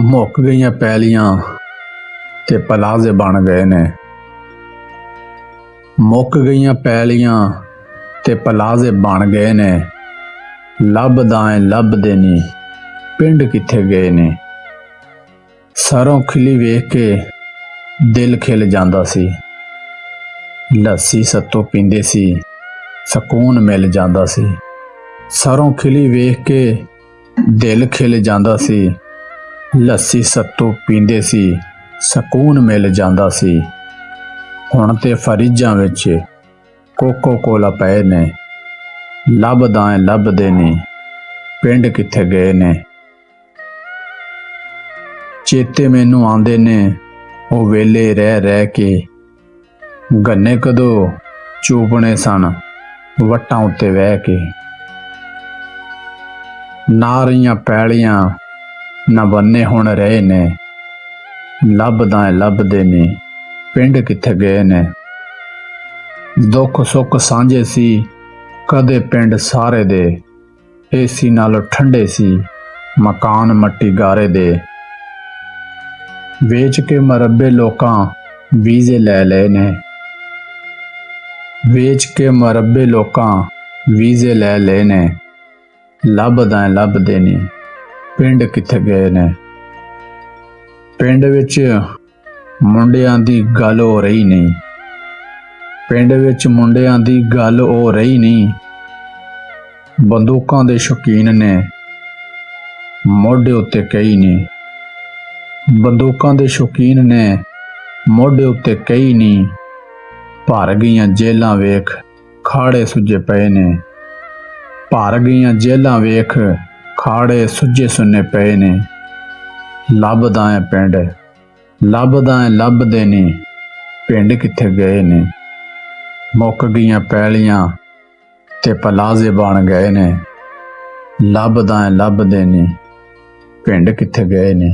मुक गईयां पैलियां ते पलाजे बन गए ने। मुक गईयां पैलियां ते पलाजे बन गए ने। लभदाएं लभदे नी पिंड किथे गए ने। सरों खिली वेख के दिल खिल जांदा सी। लस्सी सत्तों पींदे सी सकून मिल जांदा सी। सरों खिली वेख के दिल खिल जांदा सी। लस्सी सत्तों पींदे सी सकून मिल जांदा सी। हुण ते फरिजां विच कोको कोला पए ने। लभदाएं लभदे नी पिंड किथे गए ने। चेते मैनू आंदे ने ओ वेले रह रह के। गन्ने कदों चूपने सन वट्टां उत्ते वह के। ना रहियां पैलियां ना बन्ने हुण रहे ने। लभदाएं लभदे नी पिंड किथे गए ने। दुख सुख सांझे सी कदे पिंड सारे दे। एसी नालों ठंडे सी मकान मट्टी गारे दे। वेच के मरब्बे लोकां वीजे लै लए ने। वेच के मरब्बे लोकां वीजे लै लए ने। लभदाएं लभदे नी पिंड किथे गए ने। पिंड विच मुंडियां दी गल हो रही नहीं। पिंड विच मुंडियां दी गल हो रही नहीं। बंदूकां दे शौकीन ने मोढे उत्ते कई ने। बंदूकां दे शौकीन ने मोढे उत्ते कई नहीं। भर गईयां जेलां वेख खाड़े सुजे पए ने। भर गईयां जेलां वेख खाड़े सुजे सुन्ने पए ने। लभदाएं पिंड लभदाएं लभदे नी पिंड किथे गए ने। मुक गईयां पैलियां ते पलाजे बन गए ने। लभदाएं लभदे नी पिंड किथे गए ने।